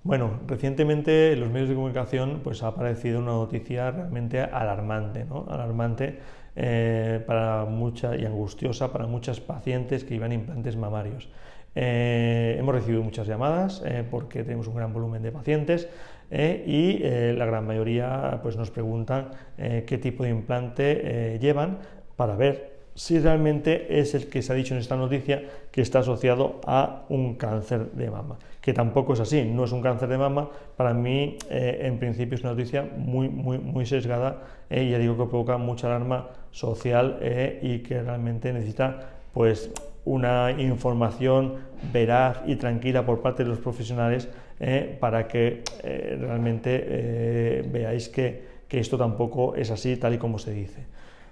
Bueno, recientemente en los medios de comunicación pues, ha aparecido una noticia realmente alarmante, ¿no? Alarmante para muchas y angustiosa para muchas pacientes que llevan implantes mamarios. Hemos recibido muchas llamadas porque tenemos un gran volumen de pacientes y la gran mayoría pues, nos preguntan qué tipo de implante llevan para ver si realmente es el que se ha dicho en esta noticia que está asociado a un cáncer de mama, que tampoco es así, no es un cáncer de mama. Para mí, en principio, es una noticia muy sesgada, ya digo que provoca mucha alarma social y que realmente necesita pues una información veraz y tranquila por parte de los profesionales para que realmente veáis que esto tampoco es así tal y como se dice.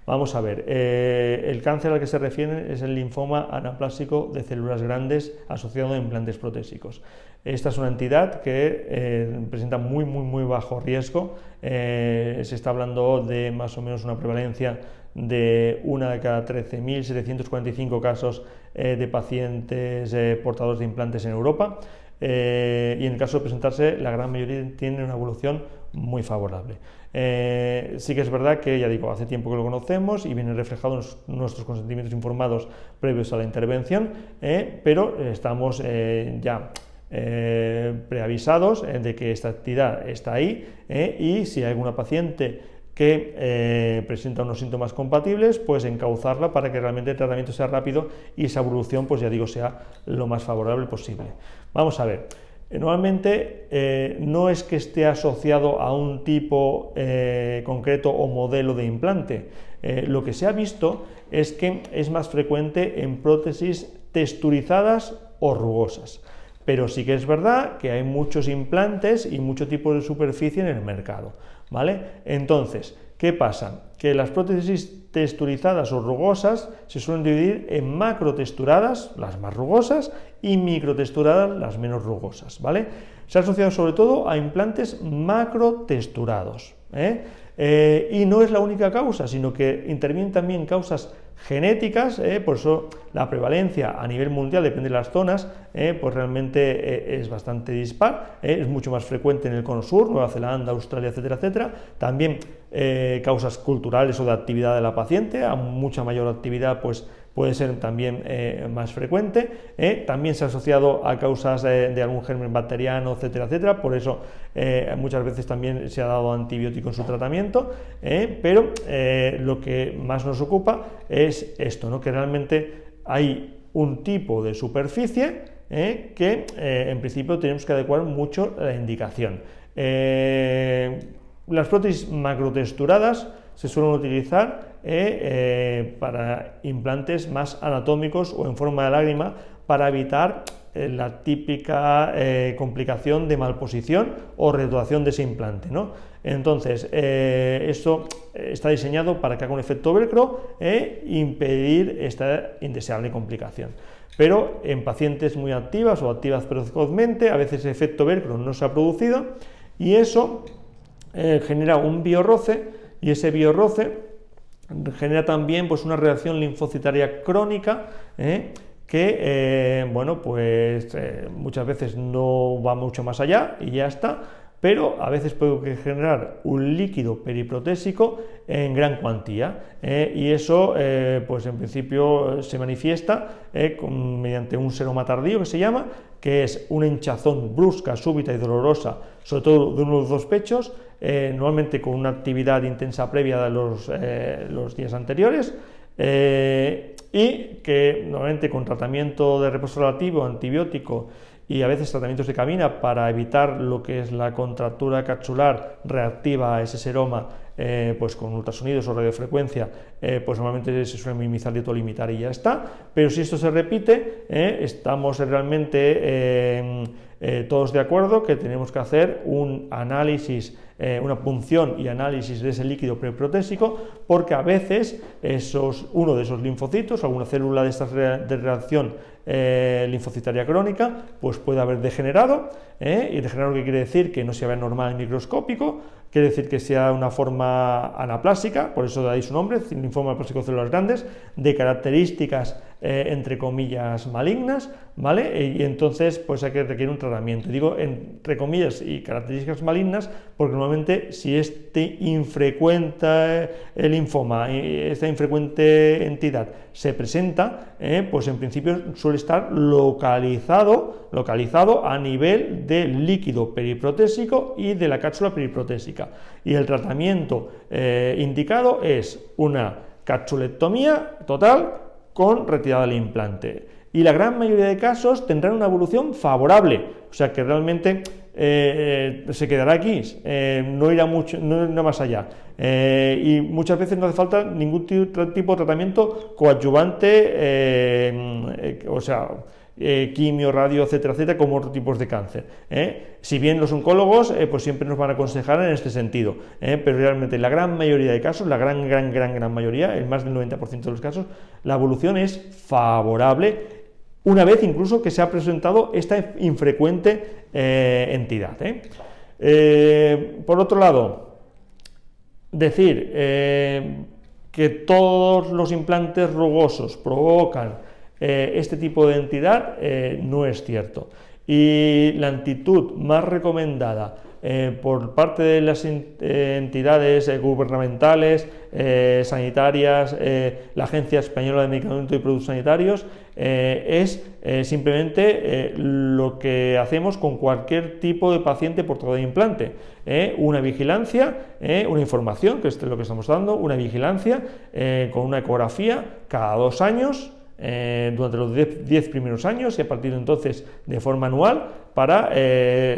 Vamos a ver, el cáncer al que se refieren es el linfoma anaplásico de células grandes asociado a implantes protésicos. Esta es una entidad que presenta muy bajo riesgo. Se está hablando de más o menos una prevalencia de 1 de cada 13.745 casos de pacientes portadores de implantes en Europa. Y en el caso de presentarse, la gran mayoría tiene una evolución muy favorable. Sí que es verdad que, ya digo, hace tiempo que lo conocemos y viene reflejado en nuestros consentimientos informados previos a la intervención, pero estamos ya preavisados de que esta actividad está ahí y si hay alguna paciente que presenta unos síntomas compatibles, pues encauzarla para que realmente el tratamiento sea rápido y esa evolución, pues ya digo, sea lo más favorable posible. Vamos a ver. Normalmente no es que esté asociado a un tipo concreto o modelo de implante. Lo que se ha visto es que es más frecuente en prótesis texturizadas o rugosas. Pero sí que es verdad que hay muchos implantes y muchos tipos de superficie en el mercado, ¿vale? Entonces, ¿qué pasa? Que las prótesis texturizadas o rugosas se suelen dividir en macrotexturadas, las más rugosas, y microtexturadas, las menos rugosas, ¿vale? Se ha asociado sobre todo a implantes macrotexturados, y no es la única causa, sino que intervienen también causas genéticas, por eso la prevalencia a nivel mundial, depende de las zonas, pues realmente es bastante dispar, es mucho más frecuente en el cono sur, Nueva Zelanda, Australia, etcétera, etcétera. También causas culturales o de actividad de la paciente, a mucha mayor actividad pues puede ser también más frecuente. También se ha asociado a causas de algún germen bacteriano, etcétera, etcétera. Por eso muchas veces también se ha dado antibiótico en su tratamiento, pero lo que más nos ocupa es esto, ¿no? Que realmente hay un tipo de superficie que en principio tenemos que adecuar mucho la indicación. Las prótesis macrotexturadas se suelen utilizar para implantes más anatómicos o en forma de lágrima para evitar la típica complicación de malposición o retroacción de ese implante, ¿no? Entonces, esto está diseñado para que haga un efecto velcro e impedir esta indeseable complicación. Pero en pacientes muy activas o activas precozmente, a veces el efecto velcro no se ha producido y eso genera un biorroce, y ese biorroce genera también pues, una reacción linfocitaria crónica que bueno, pues muchas veces no va mucho más allá y ya está, pero a veces puede generar un líquido periprotésico en gran cuantía y eso pues en principio se manifiesta mediante un seroma tardío que se llama, que es una hinchazón brusca, súbita y dolorosa, sobre todo de uno de los dos pechos, normalmente con una actividad intensa previa de los días anteriores, y que normalmente con tratamiento de reposo relativo, antibiótico y a veces tratamientos de cabina para evitar lo que es la contractura capsular reactiva a ese seroma, pues con ultrasonidos o radiofrecuencia, pues normalmente se suele minimizar o limitar y ya está. Pero si esto se repite, estamos realmente todos de acuerdo que tenemos que hacer un análisis, una punción y análisis de ese líquido preprotésico, porque a veces uno de esos linfocitos, alguna célula de esta de reacción linfocitaria crónica, pues puede haber degenerado, y degenerado, ¿qué quiere decir? Que no se ve normal en microscópico, quiere decir que sea una forma anaplásica, por eso de ahí su nombre, linfoma anaplásico de células grandes, de características entre comillas, malignas, ¿vale? Y entonces, pues hay que requerir un tratamiento. Digo entre comillas y características malignas, porque normalmente si este infrecuente linfoma, esta infrecuente entidad se presenta, pues en principio suele estar localizado a nivel del líquido periprotésico y de la cápsula periprotésica. Y el tratamiento indicado es una capsulectomía total con retirada del implante. Y la gran mayoría de casos tendrán una evolución favorable, o sea que realmente se quedará aquí, no irá más allá. Y muchas veces no hace falta ningún tipo de tratamiento coadyuvante, o sea, quimio, radio, etcétera, etcétera, como otros tipos de cáncer. Si bien los oncólogos pues siempre nos van a aconsejar en este sentido, pero realmente en la gran mayoría de casos, la gran mayoría, en más del 90% de los casos, la evolución es favorable, una vez incluso que se ha presentado esta infrecuente entidad. Por otro lado, decir que todos los implantes rugosos provocan este tipo de entidad no es cierto. Y la actitud más recomendada por parte de las entidades gubernamentales, sanitarias, la Agencia Española de Medicamentos y Productos Sanitarios, es simplemente lo que hacemos con cualquier tipo de paciente portador de implante. Una vigilancia, una información, que es lo que estamos dando, una vigilancia con una ecografía cada 2 años, durante los 10 primeros años, y a partir de entonces de forma anual, para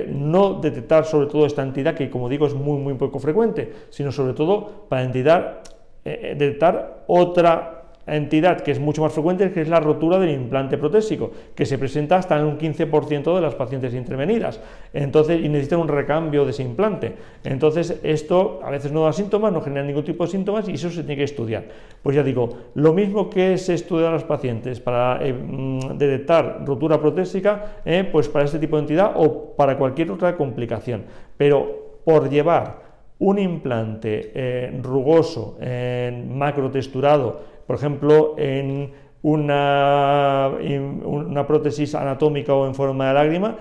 no detectar sobre todo esta entidad que, como digo, es muy poco frecuente, sino sobre todo para detectar otra entidad que es mucho más frecuente, que es la rotura del implante protésico, que se presenta hasta en un 15% de las pacientes intervenidas, entonces, y necesitan un recambio de ese implante. Entonces esto a veces no da síntomas, no genera ningún tipo de síntomas, y eso se tiene que estudiar. Pues ya digo, lo mismo que se estudia a los pacientes para detectar rotura protésica, pues para este tipo de entidad o para cualquier otra complicación, pero por llevar un implante rugoso, macrotexturado, por ejemplo, en una prótesis anatómica o en forma de lágrima,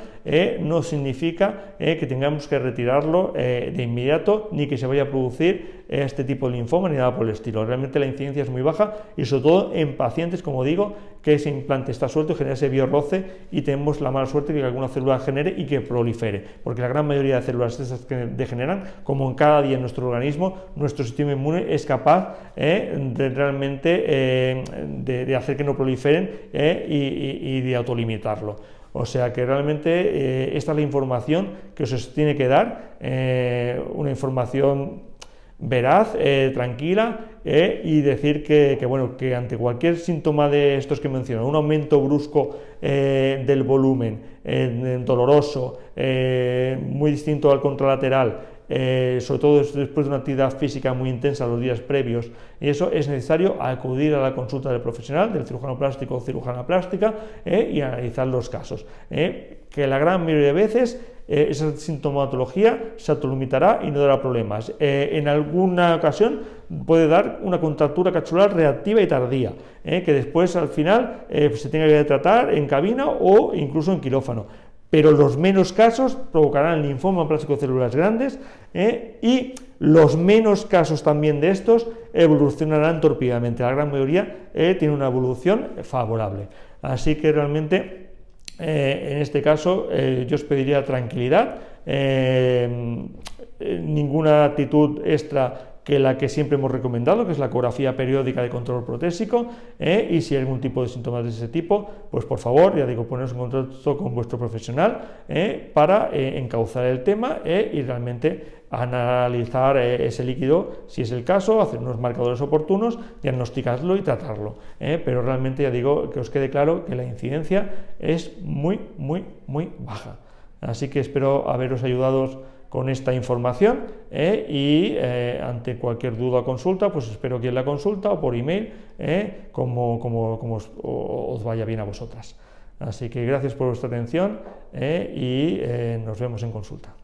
no significa que tengamos que retirarlo de inmediato, ni que se vaya a producir este tipo de linfoma, ni nada por el estilo. Realmente la incidencia es muy baja, y sobre todo en pacientes, como digo, que ese implante está suelto y genera ese biorroce, y tenemos la mala suerte de que alguna célula genere y que prolifere, porque la gran mayoría de células esas que degeneran, como en cada día en nuestro organismo, nuestro sistema inmune es capaz de realmente de hacer que no proliferen y de autolimitarlo. O sea que realmente esta es la información que os tiene que dar, una información veraz, tranquila, y decir que ante cualquier síntoma de estos que menciono, un aumento brusco del volumen, doloroso, muy distinto al contralateral, sobre todo después de una actividad física muy intensa los días previos, y eso es necesario acudir a la consulta del profesional, del cirujano plástico o cirujana plástica, y analizar los casos, que la gran mayoría de veces esa sintomatología se autolimitará y no dará problemas. En alguna ocasión puede dar una contractura capsular reactiva y tardía, que después al final se tenga que tratar en cabina o incluso en quirófano. Pero los menos casos provocarán linfoma plástico de células grandes, y los menos casos también de estos evolucionarán torpidamente. La gran mayoría tiene una evolución favorable. Así que realmente en este caso yo os pediría tranquilidad, ninguna actitud extra que la que siempre hemos recomendado, que es la ecografía periódica de control protésico, y si hay algún tipo de síntomas de ese tipo, pues por favor, ya digo, poneros en contacto con vuestro profesional para encauzar el tema y realmente analizar ese líquido, si es el caso, hacer unos marcadores oportunos, diagnosticarlo y tratarlo. Pero realmente ya digo, que os quede claro que la incidencia es muy baja. Así que espero haberos ayudado con esta información, y ante cualquier duda o consulta, pues espero que en la consulta o por email, como os vaya bien a vosotras. Así que gracias por vuestra atención, y nos vemos en consulta.